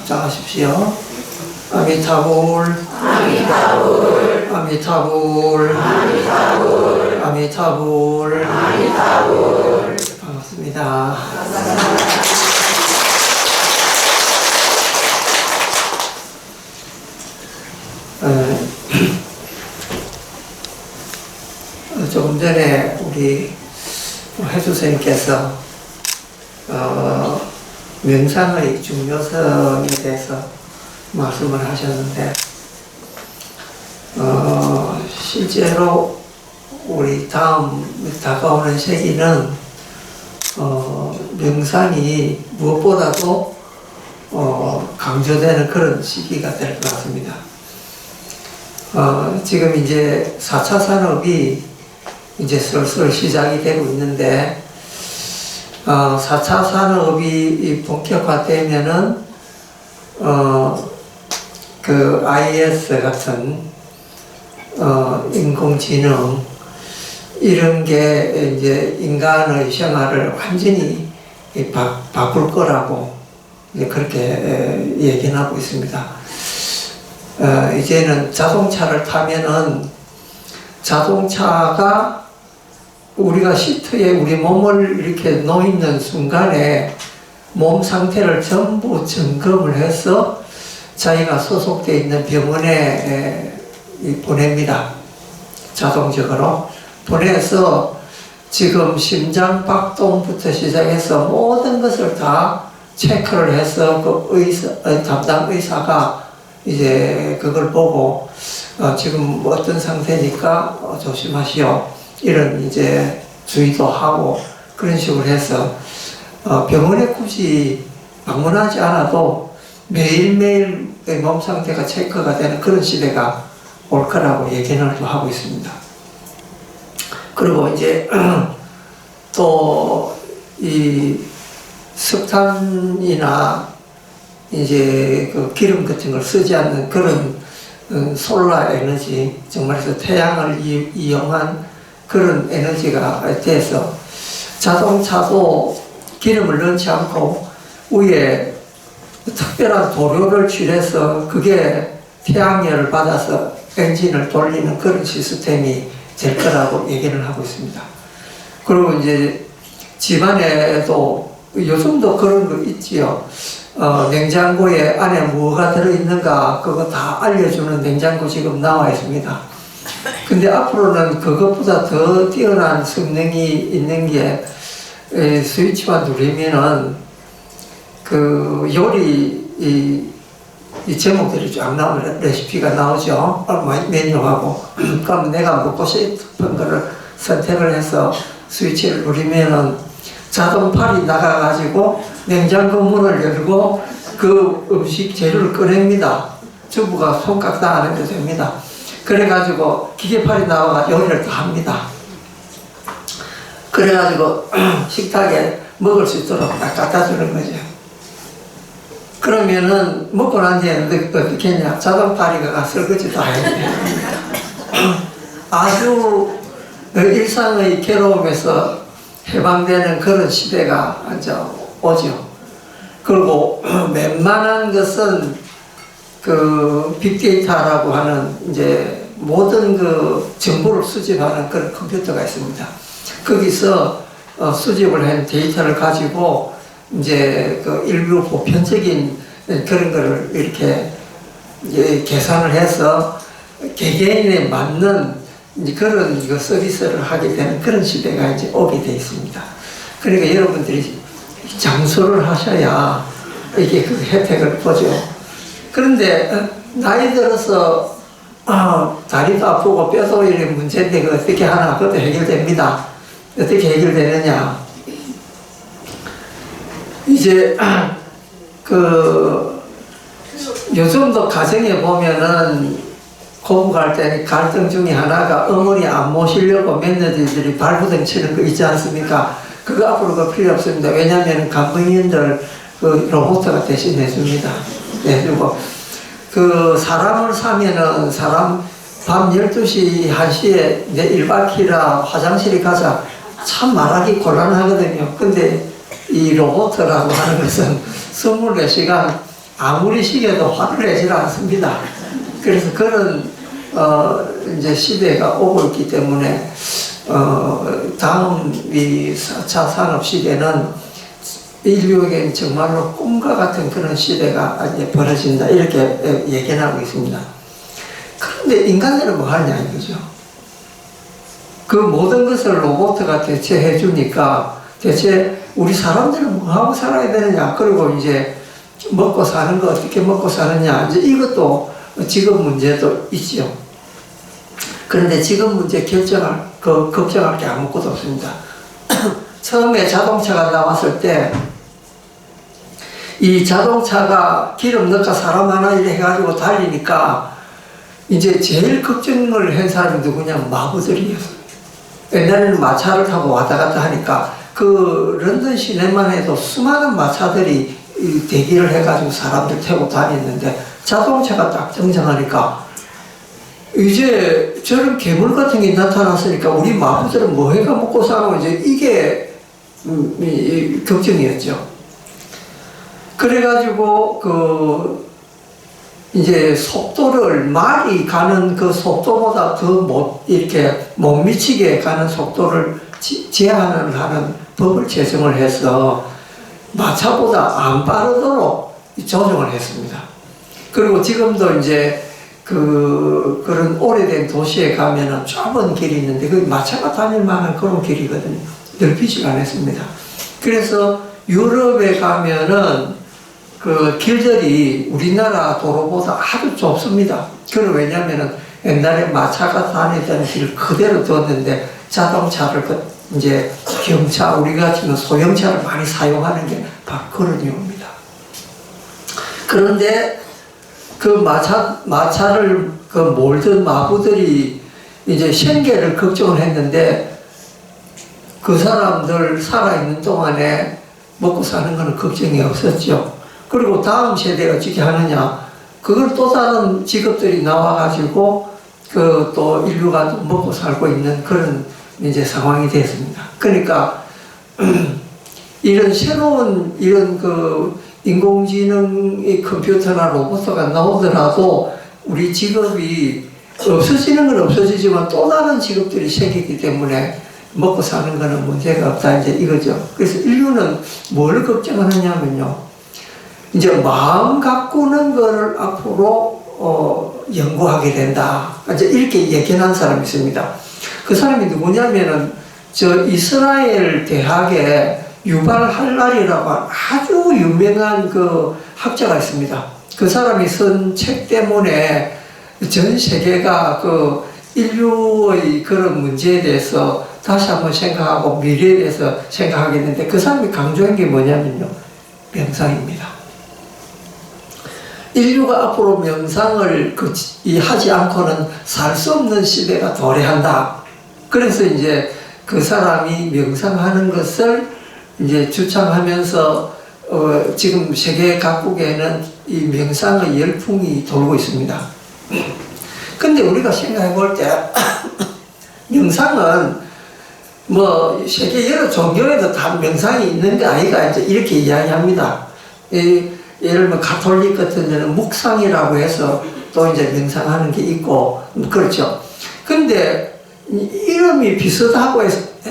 합장하십시오. 아미타불, 아미타불, 아미타불, 아미타불, 아미타불. 아미타불. 반갑습니다. 조금 전에 우리 해주 선생님께서 명상의 중요성에 대해서 말씀을 하셨는데, 실제로 우리 다가오는 시기는 명상이 무엇보다도 강조되는 그런 시기가 될 것 같습니다. 지금 이제 4차 산업이 이제 슬슬 시작이 되고 있는데, 4차 산업이 본격화되면은, 그 IS 같은, 인공지능, 이런 게 이제 인간의 생활을 완전히 바꿀 거라고 이제 그렇게 얘기는 하고 있습니다. 이제는 자동차를 타면은 자동차가 우리가 시트에 우리 몸을 이렇게 놓이는 순간에 몸 상태를 전부 점검을 해서 자기가 소속되어 있는 병원에 보냅니다. 자동적으로 보내서 지금 심장 박동부터 시작해서 모든 것을 다 체크를 해서 그 담당 의사가 이제 그걸 보고 지금 어떤 상태니까 조심하시오, 이런 이제 주의도 하고 그런 식으로 해서 병원에 굳이 방문하지 않아도 매일매일 몸 상태가 체크가 되는 그런 시대가 올 거라고 얘기를 하고 있습니다. 그리고 이제 또 이 석탄이나 이제 그 기름 같은 걸 쓰지 않는 그런 솔라 에너지, 정말로 태양을 이용한 그런 에너지가 돼서 자동차도 기름을 넣지 않고 위에 특별한 도료를 칠해서 그게 태양열을 받아서 엔진을 돌리는 그런 시스템이 될 거라고 얘기를 하고 있습니다. 그리고 이제 집안에도 요즘도 그런 거 있지요. 냉장고에 안에 뭐가 들어있는가 그거 다 알려주는 냉장고 지금 나와 있습니다. 근데 앞으로는 그것보다 더 뛰어난 성능이 있는 게 스위치만 누르면은 그 요리 이 제목들이 쫙 나오는 레시피가 나오죠. 메뉴하고. 그럼 내가 먹고 싶은 거를 선택을 해서 스위치를 누르면은 자동팔이 나가가지고 냉장고 문을 열고 그 음식 재료를 꺼냅니다. 주부가 손가락 다 안 해도 됩니다. 그래가지고 기계팔이 나와가 요리를 다 합니다. 그래가지고 식탁에 먹을 수 있도록 딱 갖다 주는 거죠. 그러면은 먹고 난 뒤에 어떻게 했냐? 자동파리가 설거지 다 해요. 아주 일상의 괴로움에서 해방되는 그런 시대가 이제 오죠. 그리고 웬만한 것은 그 빅데이터라고 하는 이제 모든 그 정보를 수집하는 그런 컴퓨터가 있습니다. 거기서 수집을 한 데이터를 가지고 이제 그 일부 보편적인 그런 거를 이렇게 이제 계산을 해서 개개인에 맞는 그런 이거 서비스를 하게 되는 그런 시대가 이제 오게 되어 있습니다. 그러니까 여러분들이 장수를 하셔야 이게 그 혜택을 보죠. 그런데 나이 들어서 다리도 아프고 뼈도 이런 문제인데 그 어떻게 하나? 그것도 해결됩니다. 어떻게 해결되느냐? 이제 그 요즘도 가정에 보면은 고부갈 때 갈등 중에 하나가 어머니 안 모시려고 며느리들이 발부등 치는 거 있지 않습니까? 그거 앞으로 그 필요 없습니다. 왜냐하면 간병인들 그 로봇가 대신해 줍니다. 해주고 그 사람을 사면은 사람 밤 12시, 1시에 내 일박히라 화장실에 가자 참 말하기 곤란하거든요. 근데 이 로봇이라고 하는 것은 24시간 아무리 시계도 화를 내질 않습니다. 그래서 그런 이제 시대가 오고 있기 때문에 다음 이 4차 산업 시대는 인류에게는 정말로 꿈과 같은 그런 시대가 이제 벌어진다 이렇게 얘기하고 있습니다. 그런데 인간들은 뭐 하냐 이거죠. 그 모든 것을 로봇가 대체해 주니까 대체 우리 사람들은 뭐 하고 살아야 되느냐, 그리고 이제 먹고 사는 거 어떻게 먹고 사느냐, 이제 이것도 지금 문제도 있죠. 그런데 지금 문제 걱정할 게 아무것도 없습니다. 처음에 자동차가 나왔을 때 이 자동차가 기름 넣고 사람 하나 이래 해가지고 달리니까 이제 제일 걱정을 한 사람이 누구냐, 마부들이었어요. 옛날에는 마차를 타고 왔다 갔다 하니까 그 런던 시내만 해도 수많은 마차들이 대기를 해가지고 사람들 태우고 다녔는데 자동차가 딱 등장하니까 이제 저런 괴물 같은 게 나타났으니까 우리 마부들은 뭐 해가 먹고 사고 이제 이게 걱정이었죠. 그래가지고 이제 속도를 말이 가는 그 속도보다 더 이렇게 못 미치게 가는 속도를 제한을 하는 법을 제정을 해서 마차보다 안 빠르도록 조정을 했습니다. 그리고 지금도 이제 그런 오래된 도시에 가면은 좁은 길이 있는데 그 마차가 다닐 만한 그런 길이거든요. 넓히지가 않았습니다. 그래서 유럽에 가면은 그 길들이 우리나라 도로보다 아주 좁습니다. 그건 왜냐면은 옛날에 마차가 다니던 길 그대로 뒀는데 자동차를 이제 경차, 우리가 지금 소형차를 많이 사용하는 게 바로 그런 이유입니다. 그런데 그 마차를 몰던 마부들이 이제 생계를 걱정을 했는데 그 사람들 살아있는 동안에 먹고 사는 거는 걱정이 없었죠. 그리고 다음 세대가 어떻게 하느냐, 그걸 또 다른 직업들이 나와가지고 또 인류가 먹고 살고 있는 그런 이제 상황이 됐습니다. 그러니까 이런 새로운 인공지능의 컴퓨터나 로봇가 나오더라도 우리 직업이 없어지는 건 없어지지만 또 다른 직업들이 생기기 때문에 먹고 사는 거는 문제가 없다 이제 이거죠. 그래서 인류는 뭘 걱정하느냐면요, 이제 마음 가꾸는 걸 앞으로 연구하게 된다. 이제 이렇게 얘기한 사람이 있습니다. 그 사람이 누구냐면은 이스라엘 대학에 유발 할랄이라고 아주 유명한 그 학자가 있습니다. 그 사람이 쓴 책 때문에 전 세계가 그 인류의 그런 문제에 대해서 다시 한번 생각하고 미래에 대해서 생각하게 되는데 그 사람이 강조한 게 뭐냐면요, 명상입니다. 인류가 앞으로 명상을 하지 않고는 살 수 없는 시대가 도래한다. 그래서 이제 그 사람이 명상하는 것을 이제 주창하면서 지금 세계 각국에는 이 명상의 열풍이 돌고 있습니다. 근데 우리가 생각해 볼 때 명상은 뭐 세계 여러 종교에도 다 명상이 있는 게 아니가 이제 이렇게 이야기합니다. 예를 들면 가톨릭 같은 데는 묵상이라고 해서 또 이제 명상하는 게 있고 그렇죠. 근데 이름이 비슷하고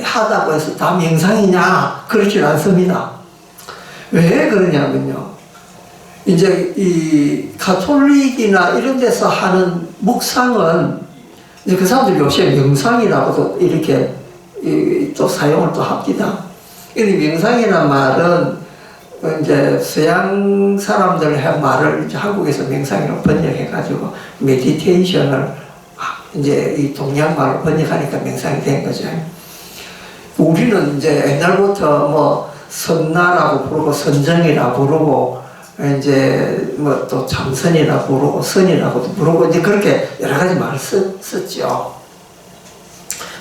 하다고 해서 다 명상이냐? 그렇지 않습니다. 왜 그러냐면요, 이제 이 가톨릭이나 이런 데서 하는 묵상은 이제 그 사람들 요새 명상이라고도 이렇게 또 사용을 또 합니다. 이 명상이라는 말은 이제 서양 사람들 한 말을 이제 한국에서 명상이라고 번역해가지고 메디테이션을 이제 이 동양말로 번역하니까 명상이 된 거죠. 우리는 이제 옛날부터 뭐 선나라고 부르고 선정이라고 부르고 이제 뭐 또 참선이라고 부르고 선이라고도 부르고 이제 그렇게 여러 가지 말을 썼죠.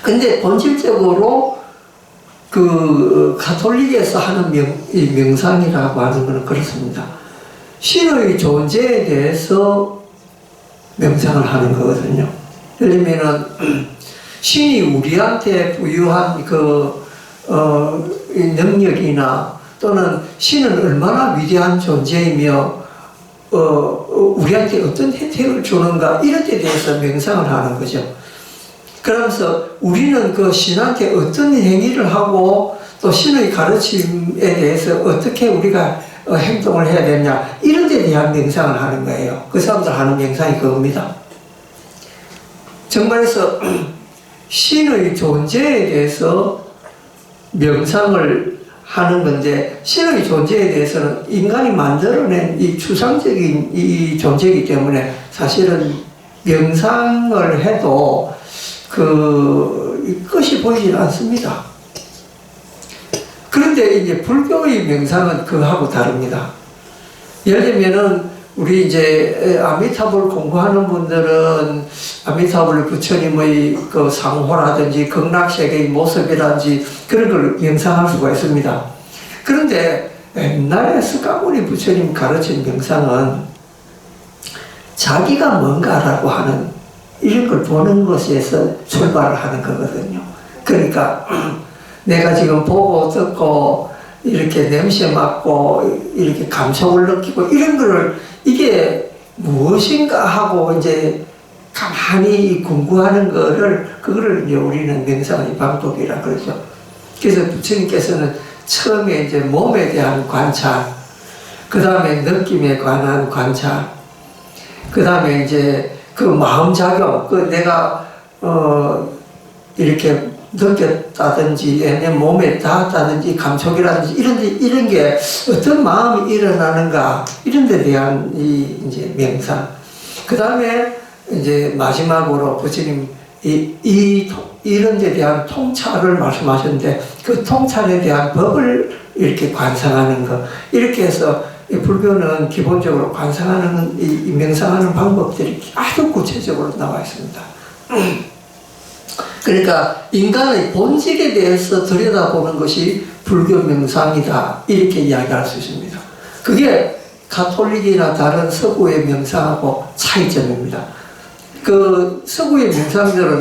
근데 본질적으로 그 가톨릭에서 하는 명상이라고 하는 것은 그렇습니다. 신의 존재에 대해서 명상을 하는 거거든요. 예를 들면은 신이 우리한테 부유한 능력이나 또는 신은 얼마나 위대한 존재이며 우리한테 어떤 혜택을 주는가 이런 데 대해서 명상을 하는 거죠. 그러면서 우리는 그 신한테 어떤 행위를 하고 또 신의 가르침에 대해서 어떻게 우리가 행동을 해야 되냐 이런 데 대한 명상을 하는 거예요. 그 사람들 하는 명상이 그겁니다. 정말에서 신의 존재에 대해서 명상을 하는 건데 신의 존재에 대해서는 인간이 만들어낸 이 추상적인 이 존재이기 때문에 사실은 명상을 해도 그 끝이 보이질 않습니다. 그런데 이제 불교의 명상은 그하고 다릅니다. 예를 들면은 우리 이제 아미타불 공부하는 분들은 아미타불 부처님의 그 상호라든지 극락세계의 모습이라든지 그런 걸 명상할 수가 있습니다. 그런데 옛날에 스가모니 부처님 가르친 명상은 자기가 뭔가라고 하는 이런 걸 보는 것에서 출발을 하는 거거든요. 그러니까 내가 지금 보고 듣고 이렇게 냄새 맡고 이렇게 감촉을 느끼고 이런 거를 이게 무엇인가 하고 이제 가만히 공부하는 그거를 이제 우리는 명상의 방법이라 그러죠. 그래서 부처님께서는 처음에 이제 몸에 대한 관찰, 그 다음에 느낌에 관한 관찰, 그 다음에 이제 그 마음작용, 그 내가 이렇게 느꼈다든지 아니면 몸에 닿았다든지 감촉이라든지 이런 게 어떤 마음이 일어나는가 이런 데 대한 이제 명상. 그 다음에 이제 마지막으로 부처님 이런 데 대한 통찰을 말씀하셨는데 그 통찰에 대한 법을 이렇게 관상하는 것. 이렇게 해서 불교는 기본적으로 관상하는 이 명상하는 방법들이 아주 구체적으로 나와 있습니다. 그러니까 인간의 본질에 대해서 들여다보는 것이 불교 명상이다 이렇게 이야기할 수 있습니다. 그게 가톨릭이나 다른 서구의 명상하고 차이점입니다. 그 서구의 명상들은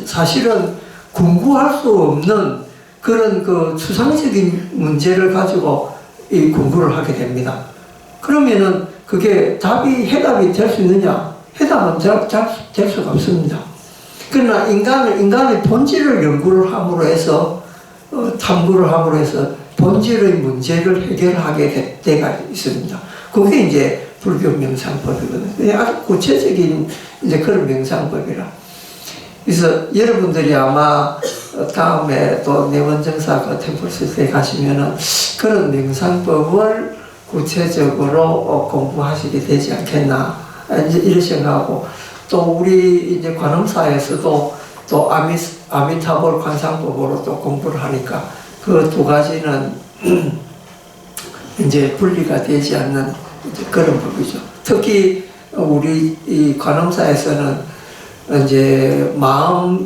사실은 공부할 수 없는 그런 그 추상적인 문제를 가지고 이 공부를 하게 됩니다. 그러면은 그게 해답이 될 수 있느냐? 해답은 될 수가 없습니다. 그러나 인간의 본질을 연구를 함으로 해서, 탐구를 함으로 해서 본질의 문제를 해결하게 때가 있습니다. 그게 이제 불교 명상법이거든요. 아주 구체적인 이제 그런 명상법이라. 그래서 여러분들이 아마 다음에 또 내원정사 그 템플스에 가시면은 그런 명상법을 구체적으로 공부하시게 되지 않겠나. 이제 이런 생각하고 또 우리 이제 관음사에서도 또 아미타불 관상법으로 또 공부를 하니까 그 두 가지는 이제 분리가 되지 않는 이제 그런 법이죠. 특히 우리 이 관음사에서는 이제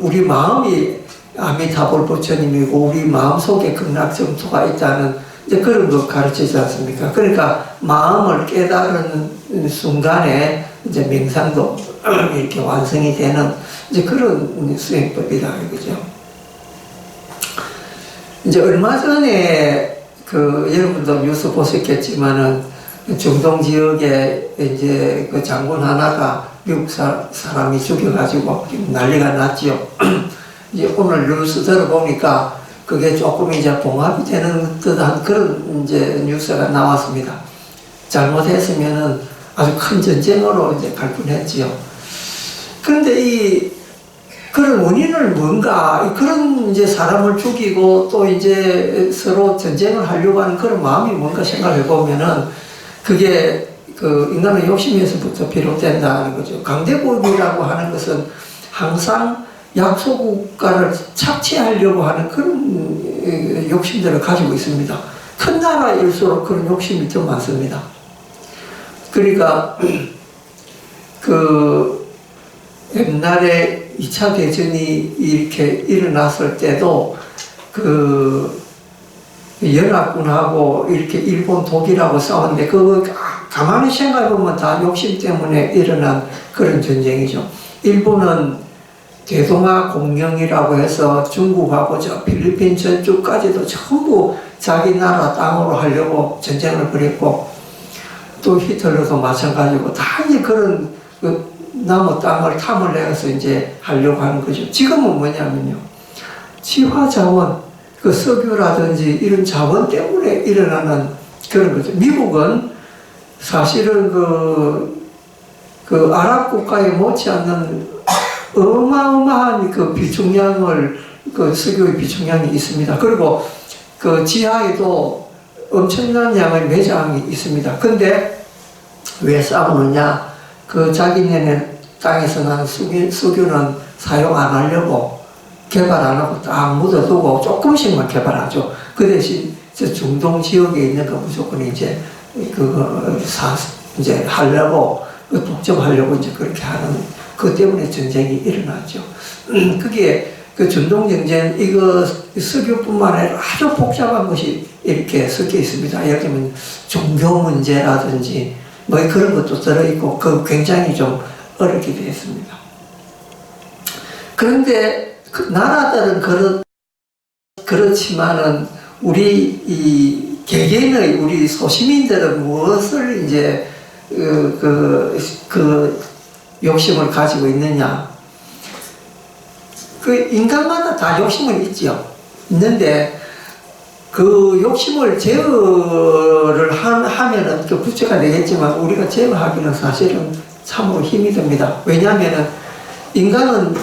우리 마음이 아미타불 부처님이고 우리 마음 속에 극락정토가 있다는 이제 그런 거 가르치지 않습니까? 그러니까 마음을 깨달은 순간에 이제 명상도 이렇게 완성이 되는 이제 그런 수행법이다 이거죠. 이제 얼마 전에 그 여러분도 뉴스 보셨겠지만은 중동 지역에 이제 그 장군 하나가 미국 사람이 죽여가지고 난리가 났지요. 이제 오늘 뉴스 들어보니까 그게 조금 이제 봉합이 되는 듯한 그런 이제 뉴스가 나왔습니다. 잘못했으면은 아주 큰 전쟁으로 이제 갈 뻔했지요. 그런데 그런 원인을 뭔가, 그런 이제 사람을 죽이고 또 이제 서로 전쟁을 하려고 하는 그런 마음이 뭔가 생각해 보면은 그게 그 인간의 욕심에서부터 비롯된다는 거죠. 강대국이라고 하는 것은 항상 약소국가를 착취하려고 하는 그런 욕심들을 가지고 있습니다. 큰 나라일수록 그런 욕심이 더 많습니다. 그러니까 그 옛날에 2차 대전이 이렇게 일어났을 때도 그 연합군하고 이렇게 일본, 독일하고 싸웠는데 그거 가만히 생각해보면 다 욕심 때문에 일어난 그런 전쟁이죠. 일본은 대동아 공영이라고 해서 중국하고 저 필리핀 저쪽까지도 전부 자기 나라 땅으로 하려고 전쟁을 벌였고 또 히틀러도 마찬가지고 다 이제 그런 그 나무 땅을 탐을 내서 이제 하려고 하는 거죠. 지금은 뭐냐면요. 지화 자원, 그 석유라든지 이런 자원 때문에 일어나는 그런 거죠. 미국은 사실은 그 아랍 국가에 못지않는 어마어마한 그 비중량을, 그 석유의 비중량이 있습니다. 그리고 그 지하에도 엄청난 양의 매장이 있습니다. 근데 왜 싸우느냐? 그 자기네는 땅에서 나는 석유는 사용 안 하려고 개발 안 하고 딱 묻어두고 조금씩만 개발하죠. 그 대신 저 중동 지역에 있는 거 무조건 이제 이제 하려고 독점하려고 이제 그렇게 하는 그 때문에 전쟁이 일어났죠. 그게 그 중동 전쟁 이거 석유뿐만 아니라 아주 복잡한 것이 이렇게 섞여 있습니다. 예를 들면 종교 문제라든지 뭐 그런 것도 들어있고 그 굉장히 좀 어렵게 되어 있습니다. 그런데 그 나라들은 그렇지만은 우리 이 개개인의 우리 소시민들은 무엇을 이제 그 욕심을 가지고 있느냐? 그 인간마다 다 욕심은 있죠. 있는데 그 욕심을 제어를 하면은 그 부처가 되겠지만 우리가 제어하기는 사실은 참으로 힘이 듭니다. 왜냐하면은 인간은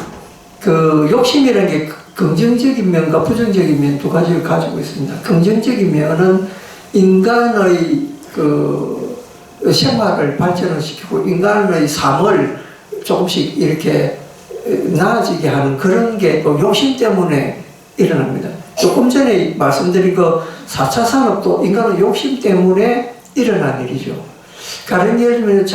그 욕심이라는 게 긍정적인 면과 부정적인 면 두 가지를 가지고 있습니다. 긍정적인 면은 인간의 그 생활을 발전을 시키고 인간의 삶을 조금씩 이렇게 나아지게 하는 그런 게 욕심 때문에 일어납니다. 조금 전에 말씀드린 그 4차 산업도 인간의 욕심 때문에 일어난 일이죠. 다른 예를 들면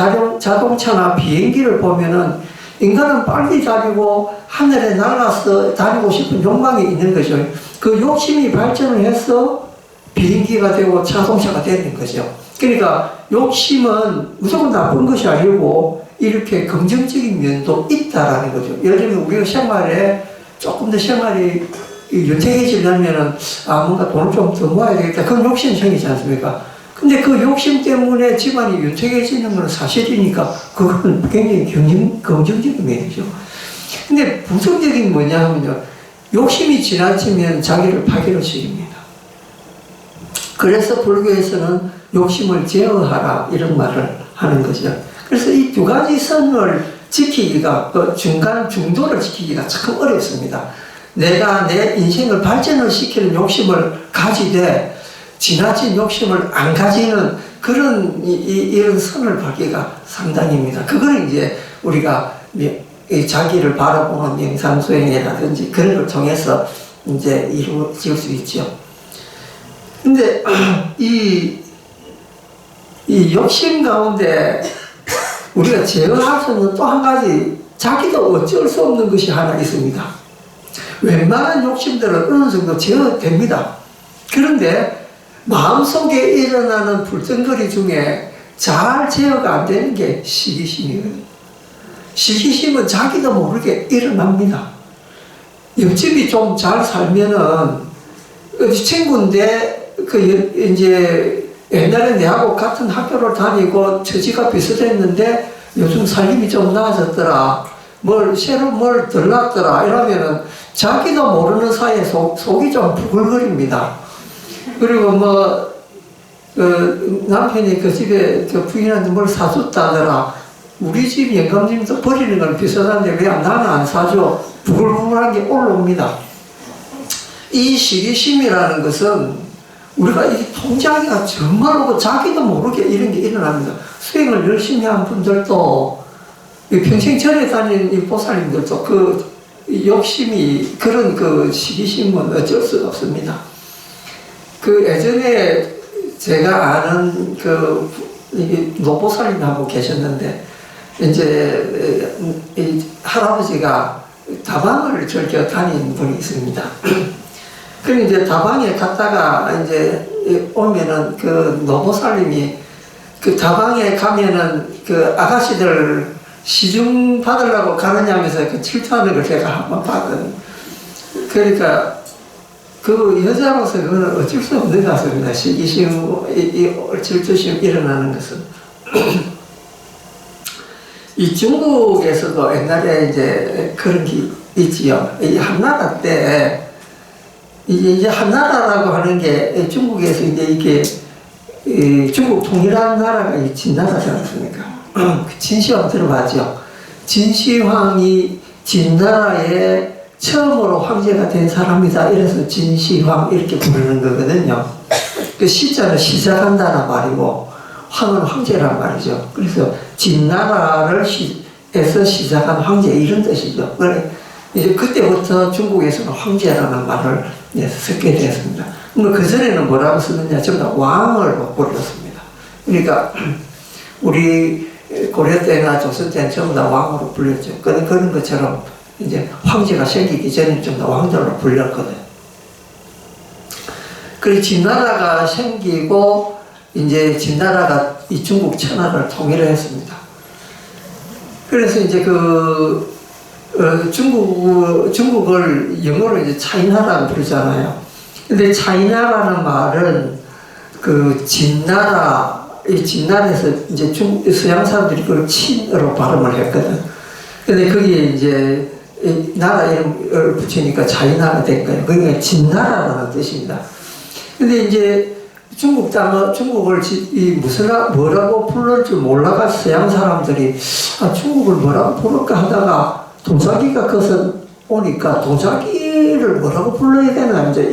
자동차나 비행기를 보면은 인간은 빨리 다니고 하늘에 날아서 다니고 싶은 욕망이 있는 거죠. 그 욕심이 발전을 해서 비행기가 되고 자동차가 되는 거죠. 그러니까 욕심은 무조건 나쁜 것이 아니고 이렇게 긍정적인 면도 있다라는 거죠. 예를 들면 우리가 생활에 조금 더 생활이 윤택해지려면은 뭔가 돈을 좀 더 모아야 되겠다. 그런 욕심이 생기지 않습니까? 근데 그 욕심 때문에 집안이 윤택해지는 건 사실이니까 그건 굉장히 긍정적인 면이죠. 근데 부정적인 뭐냐 하면요. 욕심이 지나치면 자기를 파괴로 시킵니다. 그래서 불교에서는 욕심을 제어하라 이런 말을 하는 거죠. 그래서 이 두 가지 선을 지키기가, 그 중간 중도를 지키기가 참 어렵습니다. 내가 내 인생을 발전을 시키는 욕심을 가지되 지나친 욕심을 안 가지는 그런 이런 선을 밟기가 상당입니다. 그걸 이제 우리가 자기를 바라보는 명상수행이라든지 그런 걸 통해서 이제 이루어질 수 있죠. 근데 이 욕심 가운데 우리가 제어할 수 있는 또 한 가지 자기도 어쩔 수 없는 것이 하나 있습니다. 웬만한 욕심들은 어느 정도 제어됩니다. 그런데 마음속에 일어나는 불덩거리 중에 잘 제어가 안 되는 게 시기심이거든요. 시기심은 자기도 모르게 일어납니다. 옆집이 좀 잘 살면은 친구인데 이제 옛날에 내하고 같은 학교를 다니고 처지가 비슷했는데 요즘 살림이 좀 나아졌더라. 새로 뭘 덜 났더라. 이러면은 자기도 모르는 사이에 속이 좀 부글거립니다. 그리고 남편이 그 집에 부인한테 뭘 사줬다더라. 우리 집 영감님도 버리는 건 비슷한데 왜 나는 안 사줘? 부글부글한 게 올라옵니다. 이 시기심이라는 것은 우리가 이 통제하기가 정말로 자기도 모르게 이런 게 일어납니다. 수행을 열심히 한 분들도 평생 절에 다니는 이 보살님들도 그 욕심이 그런 그 시기심은 어쩔 수가 없습니다. 그 예전에 제가 아는 그 노보살님하고 계셨는데 이제 이 할아버지가 다방을 즐겨 다니는 분이 있습니다. 그럼 이제 다방에 갔다가 이제 오면은 그 노보살님이 그 다방에 가면은 그 아가씨들 시중 받으려고 가느냐면서 그 질투하는 걸 제가 한번 봤거든요. 그러니까 그 여자로서 그거는 어쩔 수 없는 것 같습니다. 시기심, 질투심 일어나는 것은. 이 중국에서도 옛날에 이제 그런 게 있지요. 이 한나라 때, 이제 한나라라고 하는 게 중국에서 이제 이게 이 중국 통일한 나라가 이 진나라지 않습니까? 진시황 들어봤죠? 진시황이 진나라에 처음으로 황제가 된 사람이다. 이래서 진시황 이렇게 부르는 거거든요. 그 시자는 시작한다는 말이고 황은 황제란 말이죠. 그래서 진나라를 에서 시작한 황제 이런 뜻이죠. 그래 이제 그때부터 중국에서는 황제라는 말을 쓰게 되었습니다. 그 전에는 뭐라고 쓰느냐? 전부 다 왕을 불렀습니다. 그러니까 우리 고려 때나 조선 때는 전부 다 왕으로 불렸죠. 그런 것처럼 이제 황제가 생기기 전에 전부 다 왕들로 불렸거든요. 그래서 진나라가 생기고 이제 진나라가 이 중국 천하를 통일을 했습니다. 그래서 이제 중국을 영어로 이제 차이나라고 부르잖아요. 근데 차이나라는 말은 그 진나라, 이 진나라에서 이제 서양 사람들이 그걸 친으로 발음을 했거든. 근데 거기에 이제 나라 이름을 붙이니까 차이나가 된 거예요. 그게 진나라라는 뜻입니다. 근데 이제 중국을 뭐라고 부를 줄 몰라가 서양 사람들이 중국을 뭐라고 부를까 하다가 도자기가 거기서 오니까 도자기를 뭐라고 불러야 되나 이제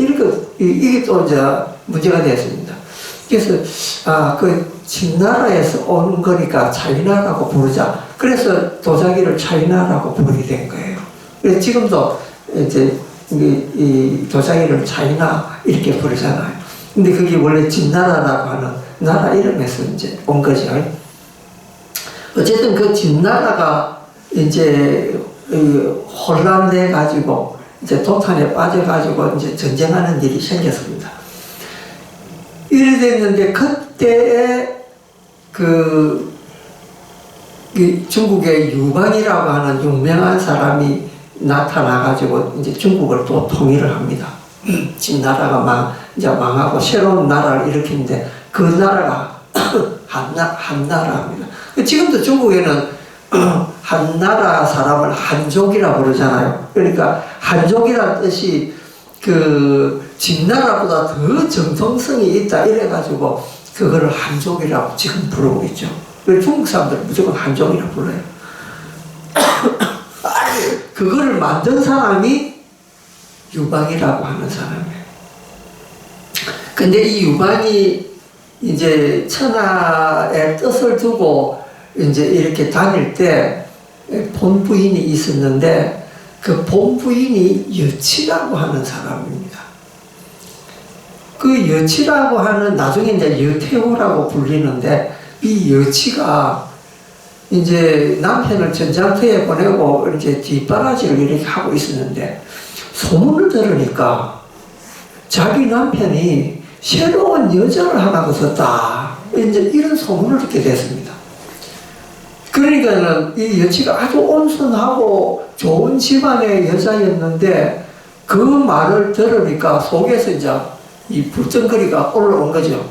이게 또 이제 문제가 됐습니다. 그래서 그 진나라에서 온 거니까 차이나라고 부르자. 그래서 도자기를 차이나라고 부르게 된 거예요. 그래서 지금도 이제 이 도자기를 차이나 이렇게 부르잖아요. 근데 그게 원래 진나라라고 하는 나라 이름에서 이제 온 거죠. 어쨌든 그 진나라가 이제 혼란돼 가지고 이제 도탄에 빠져 가지고 이제 전쟁하는 일이 생겼습니다. 이래 됐는데 그때에 중국의 유방이라고 하는 유명한 사람이 나타나 가지고 이제 중국을 또 통일을 합니다. 진나라가 이제 망하고 새로운 나라를 일으키는데 그 나라가 한나라입니다. 지금도 중국에는 한나라 사람을 한족이라 부르잖아요. 그러니까 한족이라는 뜻이 진나라보다 더 정통성이 있다 이래가지고 그거를 한족이라고 지금 부르고 있죠. 중국 사람들은 무조건 한족이라고 불러요. 그거를 만든 사람이 유방이라고 하는 사람이에요. 근데 이 유방이 이제 천하의 뜻을 두고 이제 이렇게 다닐 때 본부인이 있었는데 그 본부인이 여치라고 하는 사람입니다. 그 여치라고 하는 나중에 이제 여태후라고 불리는데 이 여치가 이제 남편을 전장터에 보내고 이제 뒷바라지를 이렇게 하고 있었는데 소문을 들으니까 자기 남편이 새로운 여자를 하나 얻었다. 이제 이런 소문을 듣게 됐습니다. 그러니까는 이 여치가 아주 온순하고 좋은 집안의 여자였는데 그 말을 들으니까 속에서 이제 이 불덩거리가 올라온 거죠.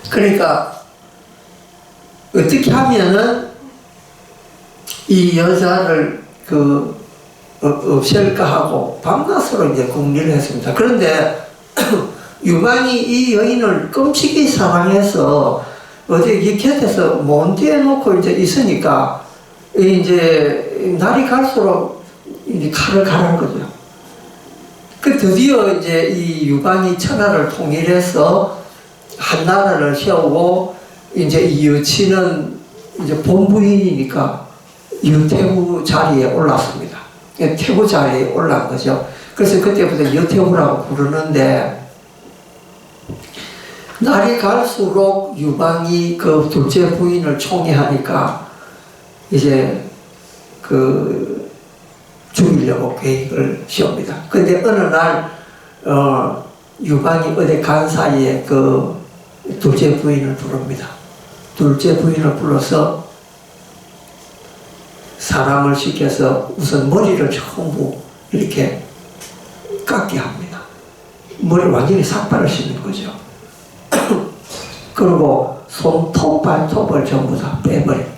그러니까 어떻게 하면은 이 여자를 없앨까 하고 밤낮으로 이제 궁리를 했습니다. 그런데 유방이 이 여인을 끔찍이 사랑해서 어디 이 곁에서 몬디에 놓고 이제 있으니까 이제 날이 갈수록 이제 칼을 가는 거죠. 드디어 이제 이 유방이 천하를 통일해서 한나라를 세우고 이제 이 여치는 이제 본부인이니까 여태후 자리에 올랐습니다. 태후 자리에 올라간 거죠. 그래서 그때부터 여태후라고 부르는데 날이 갈수록 유방이 그 둘째 부인을 총애하니까 이제 죽이려고 계획을 세웁니다. 근데 어느 날 유방이 어디 간 사이에 그 둘째 부인을 부릅니다. 둘째 부인을 불러서 사람을 시켜서 우선 머리를 전부 이렇게 깎게 합니다. 머리를 완전히 삭발을 시키는 거죠. 그리고 손톱, 발톱을 전부 다 빼버립니다.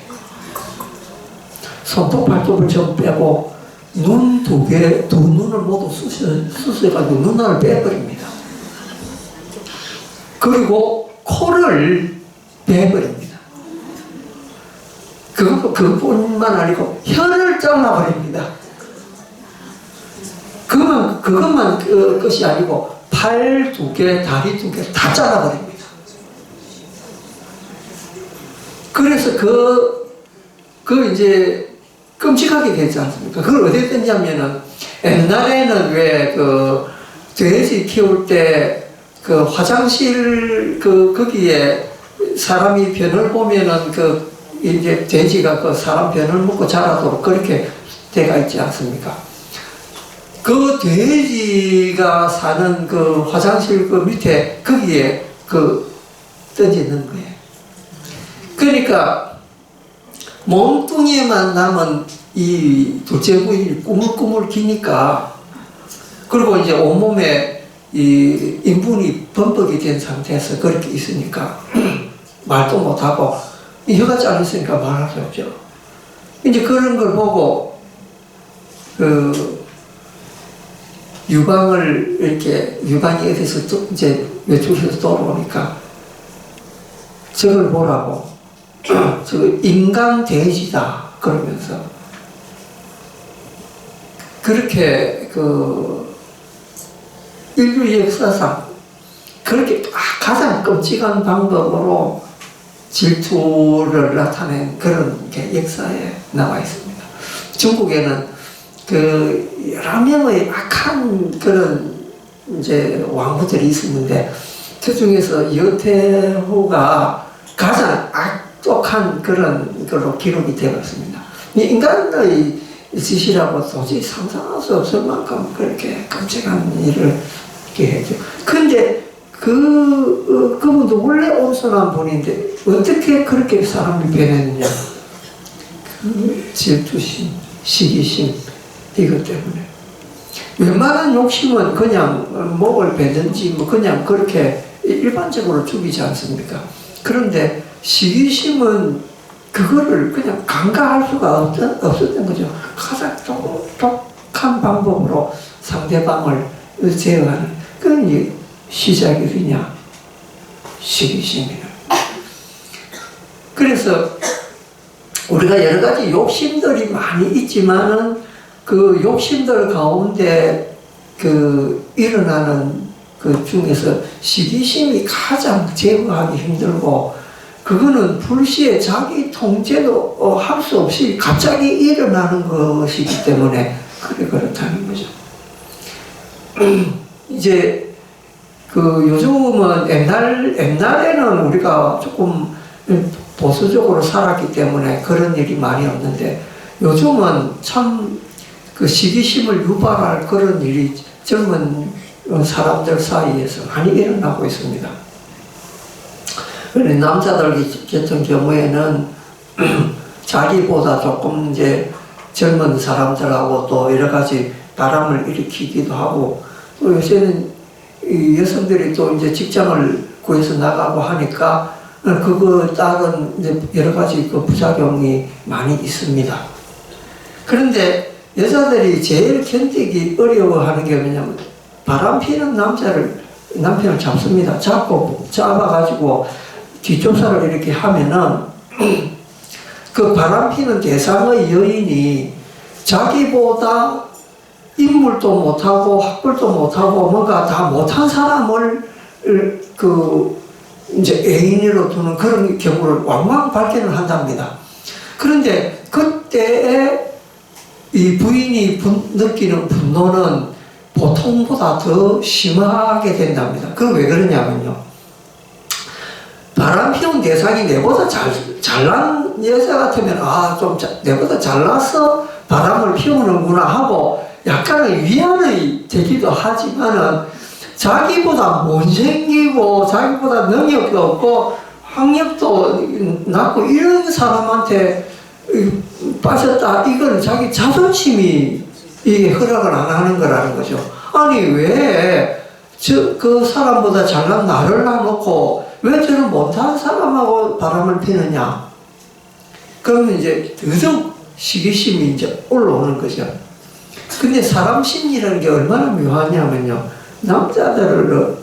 손톱, 발톱을 전부 빼고 눈 두 눈을 모두 수술해가지고 눈알을 빼버립니다. 그리고 코를 빼버립니다. 그것뿐만 아니고 혀를 잘라버립니다. 그것만 끝이 아니고 팔 2개, 다리 2개 다 잘라버립니다. 그래서 이제 끔찍하게 되지 않습니까? 그걸 어디에 떴냐면은 옛날에는 왜 돼지 키울 때 화장실 거기에 사람이 변을 보면은 이제 돼지가 사람 변을 먹고 자라도록 그렇게 돼가 있지 않습니까? 그 돼지가 사는 화장실 밑에 거기에 던지는 거예요. 그러니까 몸뚱이에만 남은 이 둘째 부위 꾸물꾸물 기니까, 그리고 이제 온몸에 이 인분이 범벅이 된 상태에서 그렇게 있으니까 말도 못하고 혀가 잘렸으니까 말할 수 없죠. 이제 그런 걸 보고 유방을 이렇게 유방이 어디서 이제 외출해서 돌아오니까 저걸 보라고 저 인간 돼지다 그러면서 그렇게 인류 역사상 그렇게 가장 끔찍한 방법으로 질투를 나타낸 그런 게 역사에 나와 있습니다. 중국에는 여러 명의 악한 그런 이제 왕후들이 있었는데 그 중에서 여태후가 가장 악독한 그런 걸로 기록이 되었습니다. 인간의 짓이라고 도저히 상상할 수 없을 만큼 그렇게 끔찍한 일을 이렇게 했죠. 근데 그분도 원래 온순한 분인데 어떻게 그렇게 사람이 변했느냐. 질투심, 시기심, 이것 때문에. 웬만한 욕심은 그냥 목을 베든지 그냥 그렇게 일반적으로 죽이지 않습니까? 그런데 시기심은 그거를 그냥 간과할 수가 없었던 거죠. 가장 독한 방법으로 상대방을 제어하는 그런 시작이 어디냐? 시기심이에요. 그래서 우리가 여러 가지 욕심들이 많이 있지만은 그 욕심들 가운데 일어나는 중에서 시기심이 가장 제어하기 힘들고, 그거는 불시에 자기 통제도 할 수 없이 갑자기 일어나는 것이기 때문에 그렇다는 거죠. 이제 요즘은 옛날에는 우리가 조금 보수적으로 살았기 때문에 그런 일이 많이 없는데, 요즘은 참 시기심을 유발할 그런 일이 젊은 사람들 사이에서 많이 일어나고 있습니다. 남자들 같은 경우에는 자기보다 조금 이제 젊은 사람들하고 또 여러 가지 바람을 일으키기도 하고, 또 요새는 이 여성들이 또 이제 직장을 구해서 나가고 하니까 그거 따른 이제 여러 가지 부작용이 많이 있습니다. 그런데 여자들이 제일 견디기 어려워하는 게 뭐냐면 바람 피는 남편을 잡습니다. 잡아가지고 뒷조사를 이렇게 하면은 그 바람 피는 대상의 여인이 자기보다 인물도 못하고 학벌도 못하고 뭔가 다 못한 사람을 이제 애인으로 두는 그런 경우를 왕왕 발견을 한답니다. 그런데 그때에 이 부인이 느끼는 분노는 보통보다 더 심하게 된답니다. 그건 왜 그러냐면요, 바람 피운 대상이 내보다 잘난 여자 같으면 좀 내보다 잘나서 바람을 피우는구나 하고 약간의 위안이 되기도 하지만은, 자기보다 못생기고 자기보다 능력도 없고 학력도 낮고 이런 사람한테 빠졌다, 이건 자기 자존심이 이게 허락을 안 하는 거라는 거죠. 아니 왜 그 사람보다 잘난 나를 놔놓고 왜 저는 못한 사람하고 바람을 피느냐? 그러면 이제 더더욱 시기심이 이제 올라오는 거죠. 근데 사람 심리라는 게 얼마나 묘하냐면요. 남자들을,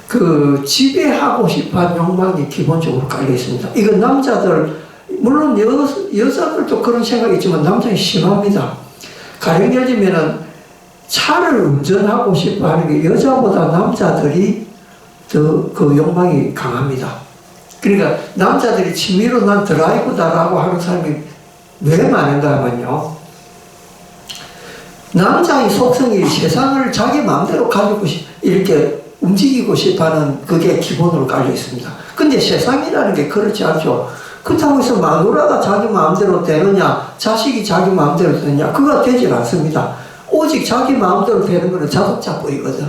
그, 지배하고 싶어 하는 욕망이 기본적으로 깔려 있습니다. 이건 남자들, 물론 여자들도 그런 생각이 있지만 남자는 심합니다. 가령 예를 들면은 차를 운전하고 싶어 하는 게 여자보다 남자들이 더 그 욕망이 강합니다. 그러니까 남자들이 취미로 난 드라이브다라고 하는 사람이 왜 많은가 하면요. 남자의 속성이 세상을 자기 마음대로 가지고 이렇게 움직이고 싶어 하는 그게 기본으로 깔려 있습니다. 근데 세상이라는 게 그렇지 않죠. 그렇다고 해서 마누라가 자기 마음대로 되느냐, 자식이 자기 마음대로 되느냐, 그거 되질 않습니다. 오직 자기 마음대로 되는 거는 자동차뿐이거든.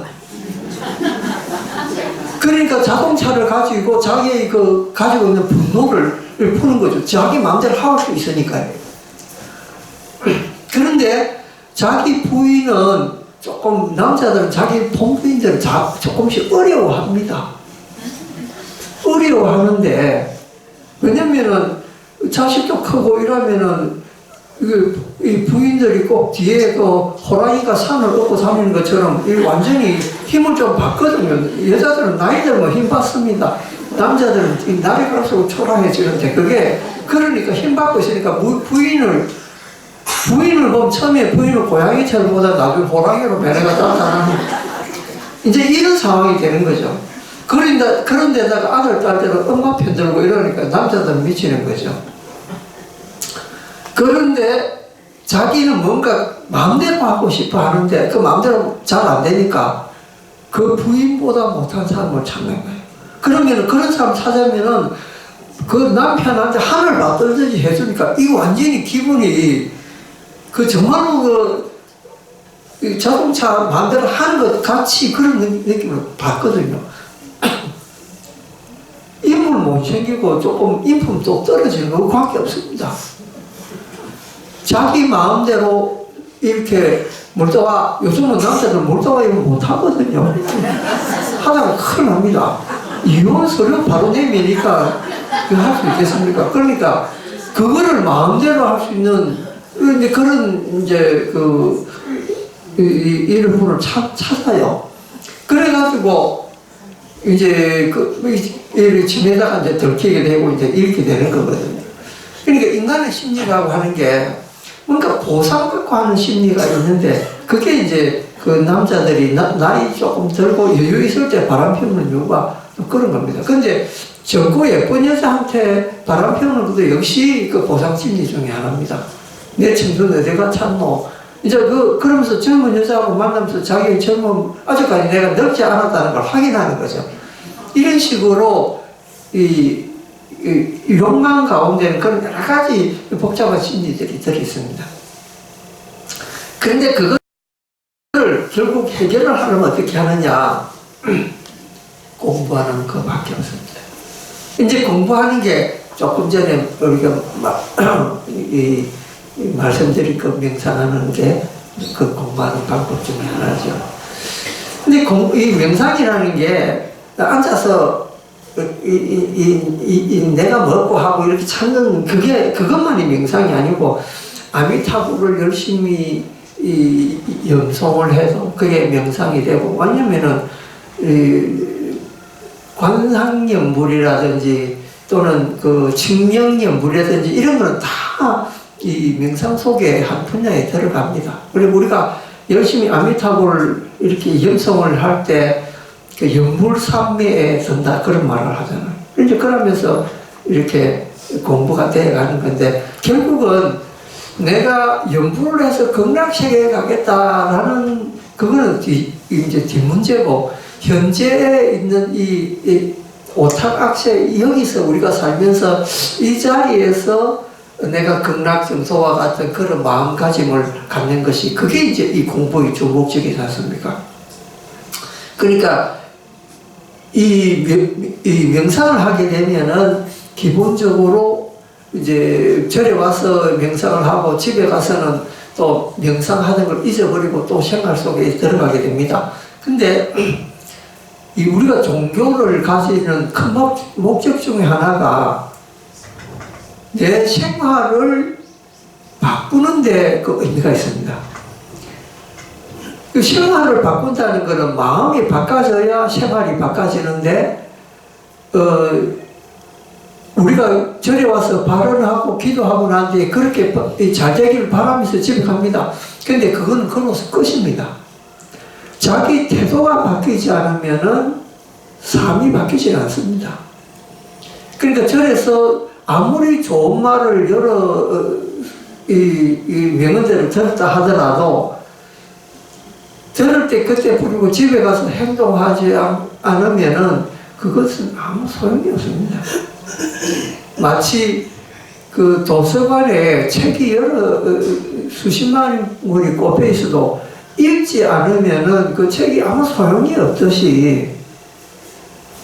그러니까 자동차를 가지고 자기 가지고 있는 분노를 푸는 거죠. 자기 마음대로 할 수 있으니까요. 그런데 자기 부인은 조금, 남자들은 자기 본부인들은 조금씩 어려워합니다. 어려워하는데, 왜냐면은 자식도 크고 이러면은 이 부인들이 꼭 뒤에 그 호랑이가 산을 얻고 다니는 것처럼 완전히 힘을 좀 받거든요. 여자들은 나이 들면 힘 받습니다. 남자들은 나이 갈수록 초라해지는데 그게 그러니까 힘 받고 있으니까 부인을 보면 처음에 부인을 고양이처럼 보다 나중에 호랑이로 변해가 나타나는 이제 이런 상황이 되는 거죠. 그런데다가 아들, 딸들은 엄마 편들고 이러니까 남자들은 미치는 거죠. 그런데 자기는 뭔가 마음대로 하고 싶어 하는데 그 마음대로 잘 안 되니까 그 부인보다 못한 사람을 찾는 거예요. 그러면 그런 사람 찾으면은 그 남편한테 하늘 맞들듯이 해주니까 이거 완전히 기분이 그 정말로 그 자동차 마음대로 하는 것 같이 그런 느낌을 받거든요. 인물 못 챙기고 조금 인품도 떨어지는 거 관계 없습니다. 자기 마음대로 이렇게 몰다가, 요즘은 남자들 몰다가 이거 못하거든요. 하다가 큰일 납니다. 이혼 서류 바로 내미니까 할 수 있겠습니까? 그러니까 그거를 마음대로 할 수 있는 이제 그런 이제 이런 분을 찾아요. 그래가지고 이제 집에다가 이제 들키게 되고 이제 이렇게 되는 거거든요. 그러니까 인간의 심리라고 하는 게 뭔가 보상받고 하는 심리가 있는데 그게 이제 그 남자들이 나이 조금 들고 여유 있을 때 바람 피우는 이유가 그런 겁니다. 근데 젊고 예쁜 여자한테 바람 피우는 것도 역시 그 보상 심리 중에 하나입니다. 내 청춘 어디 갔노? 이제 그러면서 젊은 여자하고 만나면서 자기의 젊음, 아직까지 내가 늙지 않았다는 걸 확인하는 거죠. 이런 식으로 이 욕망 가운데는 그런 여러 가지 복잡한 심리들이 들어있습니다. 그런데 그걸 결국 해결을 하려면 어떻게 하느냐? 공부하는 것밖에 없습니다. 이제 공부하는 게 조금 전에 우리가 말씀드린 그 명상하는 게 그 공부하는 방법 중에 하나죠. 근데 이 명상이라는 게 앉아서 내가 먹고 하고 이렇게 찾는 그것만이 명상이 아니고 아미타불을 열심히 염송을 해서 그게 명상이 되고, 왜냐면은 관상연불이라든지 또는 그 측명연불이라든지 이런 거는 다 이 명상 속에 한 분야에 들어갑니다. 그리고 우리가 열심히 아미타불을 이렇게 염송을 할 때 그 연불삼매에 든다 그런 말을 하잖아요. 이제 그러면서 이렇게 공부가 돼가는 건데 결국은 내가 연불을 해서 극락세계에 가겠다라는 그거는 이제 뒷문제고, 현재에 있는 이 오탁악세 여기서 우리가 살면서 이 자리에서 내가 극락정소와 같은 그런 마음가짐을 갖는 것이 그게 이제 이 공부의 주목적이지 않습니까? 그러니까 이 명상을 하게 되면은 기본적으로 이제 절에 와서 명상을 하고 집에 가서는 또 명상하는 걸 잊어버리고 또 생활 속에 들어가게 됩니다. 근데 이 우리가 종교를 가지는 큰 목적 중에 하나가 내 생활을 바꾸는데 그 의미가 있습니다. 그 생활을 바꾼다는 것은 마음이 바꿔져야 생활이 바꿔지는데, 우리가 절에 와서 발언하고 기도하고 난 뒤에 그렇게 잘 되기를 바라면서 집에 갑니다. 근데 그건 그로서 끝입니다. 자기 태도가 바뀌지 않으면은 삶이 바뀌지 않습니다. 그러니까 절에서 아무리 좋은 말을 여러 이 명언들을 들었다 하더라도 들을 때 그때 부르고 집에 가서 행동하지 않으면은 그것은 아무 소용이 없습니다. 마치 그 도서관에 책이 여러 수십만 권이 꼽혀 있어도 읽지 않으면은 그 책이 아무 소용이 없듯이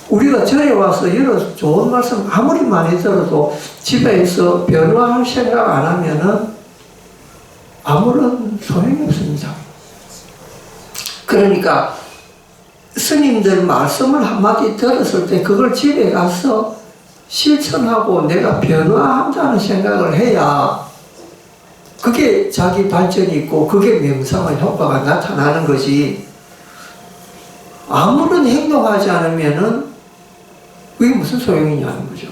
우리가 절에 와서 여러 좋은 말씀 아무리 많이 들어도 집에서 변화할 생각 안 하면은 아무런 소용이 없습니다. 그러니까 스님들 말씀을 한마디 들었을 때 그걸 집에 가서 실천하고 내가 변화한다는 생각을 해야 그게 자기 발전이 있고 그게 명상의 효과가 나타나는 거지. 아무런 행동하지 않으면은 그게 무슨 소용이냐는 거죠.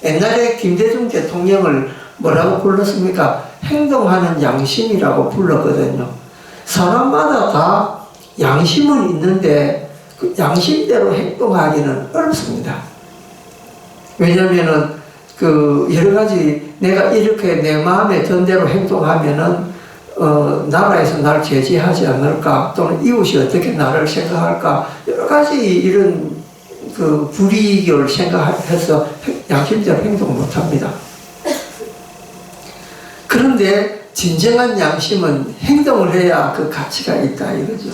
옛날에 김대중 대통령을 뭐라고 불렀습니까? 행동하는 양심이라고 불렀거든요. 사람마다 다 양심은 있는데 그 양심대로 행동하기는 어렵습니다. 왜냐면은 그 여러 가지 내가 이렇게 내 마음에 든 대로 행동하면은 나라에서 날 제지하지 않을까, 또는 이웃이 어떻게 나를 생각할까, 여러 가지 이런 그 불이익을 생각해서 양심대로 행동 못합니다. 그런데 진정한 양심은 행동을 해야 그 가치가 있다 이거죠.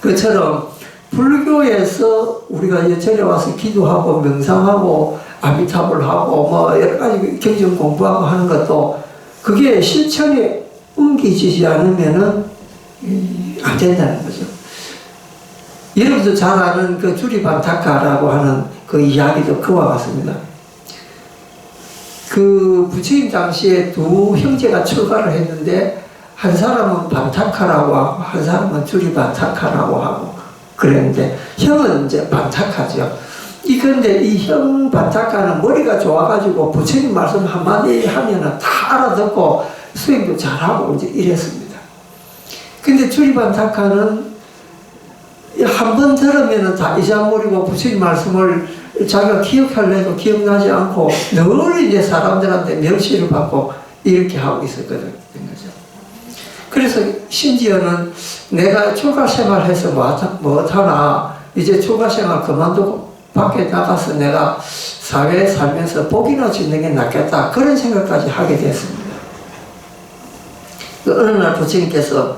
그처럼 불교에서 우리가 절에 와서 기도하고 명상하고 아미타불하고 뭐 여러 가지 경전 공부하고 하는 것도 그게 실천에 옮기지지 않으면은 안 된다는 거죠. 여러분도 잘 아는 그 주리반타카라고 하는 그 이야기도 그와 같습니다. 그 부처님 당시에 두 형제가 출가를 했는데 한 사람은 반타카라고 하고 한 사람은 주리반타카라고 하고 그랬는데 형은 이제 반타카죠. 그런데 이 형 반타카는 머리가 좋아가지고 부처님 말씀 한마디 하면은 다 알아듣고 수행도 잘하고 이제 이랬습니다. 근데 주리반타카는 한 번 들으면은 다 잊어버리고 부처님 말씀을 자기가 기억하려 해도 기억나지 않고 늘 이제 사람들한테 멸시를 받고 이렇게 하고 있었거든. 그래서 심지어는 내가 출가 생활해서 뭐하나 이제 출가 생활 그만두고 밖에 나가서 내가 사회에 살면서 복이나 짓는 게 낫겠다 그런 생각까지 하게 됐습니다. 어느 날 부처님께서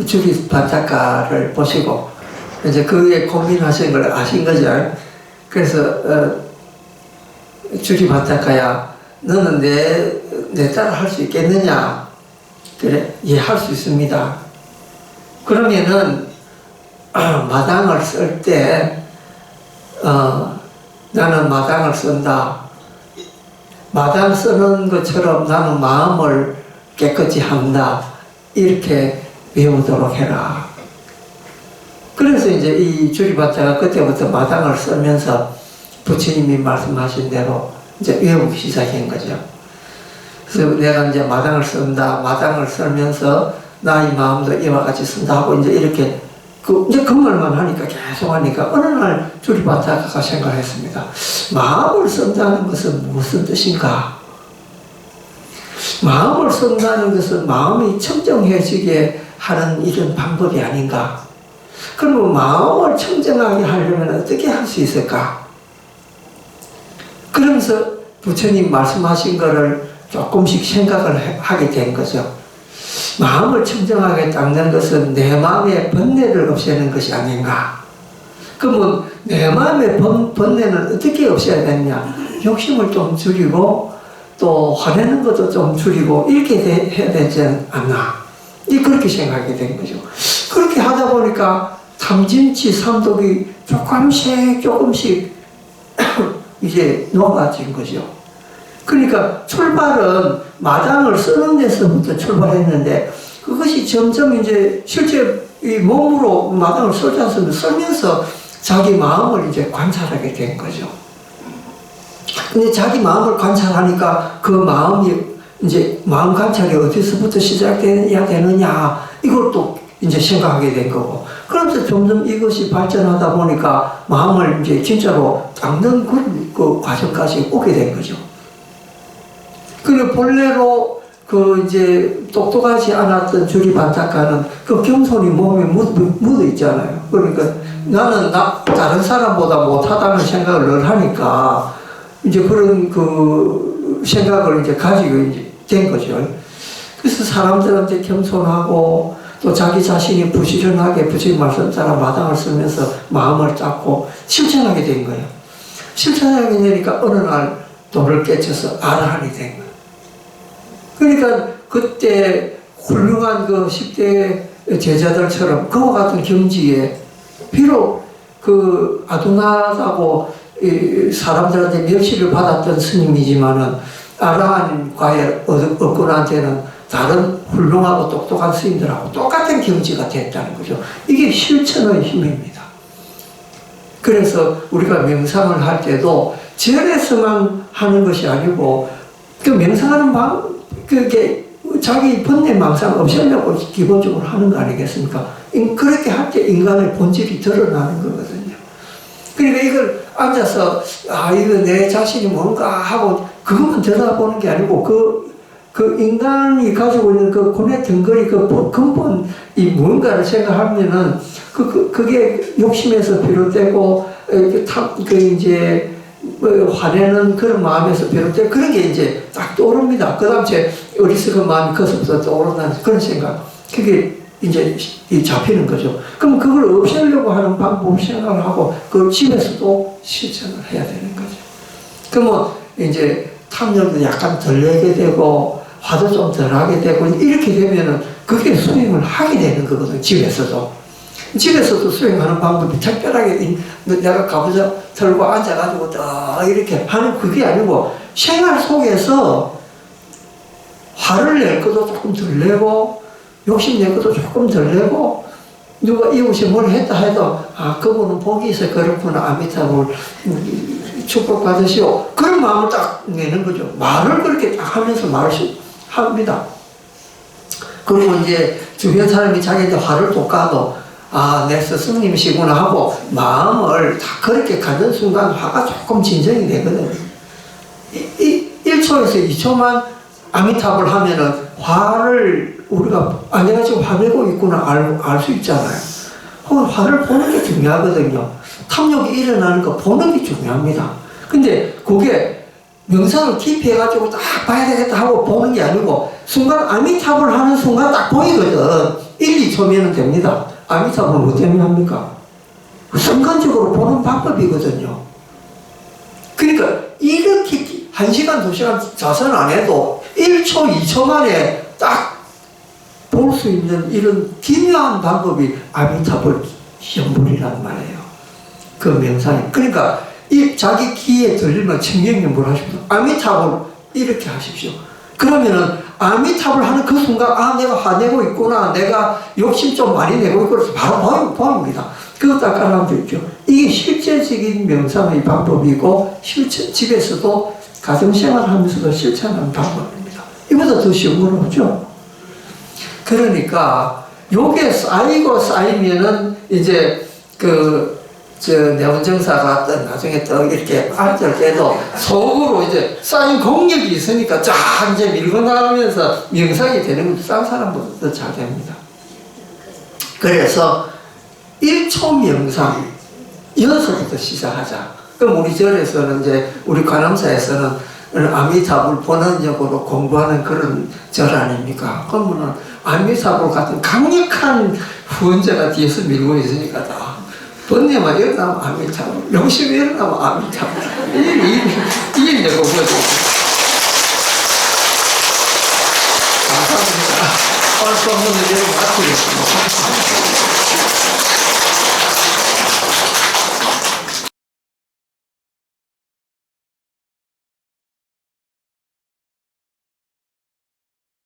주리반타카를 보시고 이제 그에 고민하신 걸 아신 거죠. 그래서 주리반타카야 너는 내 따라 할 수 있겠느냐? 그래, 예, 할 수 있습니다. 그러면은 마당을 쓸 때 나는 마당을 쓴다. 마당 쓰는 것처럼 나는 마음을 깨끗이 한다. 이렇게 배우도록 해라. 그래서 이제 이 주리반타가 그때부터 마당을 쓰면서 부처님이 말씀하신 대로 이제 외우기 시작한 거죠. 그래서 내가 이제 마당을 쓴다. 마당을 쓰면서 나의 마음도 이와 같이 쓴다 하고 이제 이렇게 이제 그 말만 하니까 계속 하니까 어느 날 주리반타가 생각했습니다. 마음을 쓴다는 것은 무슨 뜻인가? 마음을 쓴다는 것은 마음이 청정해지게 하는 이런 방법이 아닌가? 그러면 마음을 청정하게 하려면 어떻게 할 수 있을까? 그러면서 부처님 말씀하신 거를 조금씩 생각을 하게 된 거죠. 마음을 청정하게 닦는 것은 내 마음의 번뇌를 없애는 것이 아닌가? 그러면 내 마음의 번뇌는 어떻게 없애야 되느냐? 욕심을 좀 줄이고 또 화내는 것도 좀 줄이고 이렇게 해야 되지 않나? 그렇게 생각하게 된 거죠. 그렇게 하다 보니까 삼진치, 삼독이 조금씩 이제 녹아진 거죠. 그러니까 출발은 마당을 쓰는 데서부터 출발했는데 그것이 점점 이제 실제 이 몸으로 마당을 썰지 않습니까? 썰면서 자기 마음을 이제 관찰하게 된 거죠. 근데 자기 마음을 관찰하니까 그 마음이 이제 마음 관찰이 어디서부터 시작돼야 되느냐 이걸 또 이제 생각하게 된 거고 그러면서 점점 이것이 발전하다 보니까 마음을 이제 진짜로 닦는 그 과정까지 오게 된 거죠. 그리고 본래로 그 이제 똑똑하지 않았던 주리반짝하는 그 겸손이 몸에 묻어 있잖아요. 그러니까 나는 다른 사람보다 못하다는 생각을 늘 하니까 이제 그런 그 생각을 이제 가지고 이제 된 거죠. 그래서 사람들한테 겸손하고 또 자기 자신이 부지런하게 부지런 말씀처럼 마당을 쓰면서 마음을 닦고 실천하게 된 거예요. 실천하게 되니까 어느 날 돌을 깨쳐서 아라한이 된 거예요. 그러니까 그때 훌륭한 그 10대 제자들처럼 그와 같은 경지에 비록 그 아둔하다고 사람들한테 멸시를 받았던 스님이지만은 아라한과의 업군한테는 다른 훌륭하고 똑똑한 스님들하고 똑같은 경지가 됐다는 거죠. 이게 실천의 힘입니다. 그래서 우리가 명상을 할 때도 절에서만 하는 것이 아니고 그 명상하는 그게 자기 번뇌 망상 없애려고 기본적으로 하는 거 아니겠습니까? 그렇게 할 때 인간의 본질이 드러나는 거거든요. 그러니까 이걸 앉아서 이거 내 자신이 뭔가 하고 그것만 들여다보는 게 아니고 그 인간이 가지고 있는 그 고뇌 덩거리 그 근본 이 뭔가를 생각하면은 그게 욕심에서 비롯되고 그 이제 화내는 그런 마음에서 비롯되고 그런 게 이제 딱 떠오릅니다. 그 다음 제 어리석은 마음이 커서부터 떠오른다는 그런 생각. 그게 이제 잡히는 거죠. 그럼 그걸 없애려고 하는 방법 생각을 하고 그걸 집에서도 실천을 해야 되는 거죠. 그러면 이제 탐욕도 약간 덜 내게 되고 화도 좀 덜 하게 되고 이렇게 되면은 그게 수행을 하게 되는 거거든요. 집에서도 수행하는 방법이 특별하게 내가 가부좌 들고 앉아가지고 딱 이렇게 하는 그게 아니고 생활 속에서 화를 낼 것도 조금 덜 내고 욕심 낼 것도 조금 덜 내고 누가 이웃이 뭘 했다 해도 그분은 복이 있어 그렇구나 아미타불 축복받으시오 그런 마음을 딱 내는 거죠. 말을 그렇게 딱 하면서 말을 합니다. 그리고 이제 주변 사람이 자기한테 화를 또 까도 내 스승님이시구나 하고 마음을 다 그렇게 가는 순간 화가 조금 진정이 되거든요. 1초에서 2초만 아미타불 하면은 화를 우리가 내가 지금 화내고 있구나 알 수 있잖아요. 혹은 화를 보는 게 중요하거든요. 탐욕이 일어나는 거 보는 게 중요합니다. 근데 그게 명상을 깊이 해가지고 딱 봐야 되겠다 하고 보는 게 아니고 순간 아미타불 하는 순간 딱 보이거든. 1, 2초면 됩니다. 아미타불 뭐 때문에 합니까? 순간적으로 보는 방법이거든요. 그러니까 이렇게 1시간, 2시간 자선 안 해도 1초, 2초 만에 딱 볼 수 있는 이런 기묘한 방법이 아미타불 시험불이란 말이에요. 그 명상이. 그러니까 이 자기 귀에 들리면 청경연불 하십시오. 아미타불 이렇게 하십시오. 그러면은 아미타불 하는 그 순간 내가 화내고 있구나 내가 욕심 좀 많이 내고 있구나 바로 보입니다. 그거 딱 깔아놓으면 되죠. 이게 실제적인 명상의 방법이고 집에서도 가정생활하면서도 실천하는 방법입니다. 이보다 더 쉬운 건 없죠. 그러니까 요게 쌓이면은 이제 내원정사가 나중에 또 이렇게 앉을 때도 속으로 이제 쌓인 공력이 있으니까 쫙 이제 밀고 나가면서 명상이 되는 것도 싼 사람보다 더 잘 됩니다. 그래서 1초 명상, 여기서부터 시작하자. 그럼 우리 절에서는 이제, 우리 관음사에서는 아미타불 본원적으로 공부하는 그런 절 아닙니까? 그러면은 아미타불 같은 강력한 후원자가 뒤에서 밀고 있으니까 다. 번뇌만 일어나면 아미타불, 욕심이 일어나면 아미타불. 이게 이제 그거죠. 감사합니다. 오늘 수업은 여기 마치겠습니다.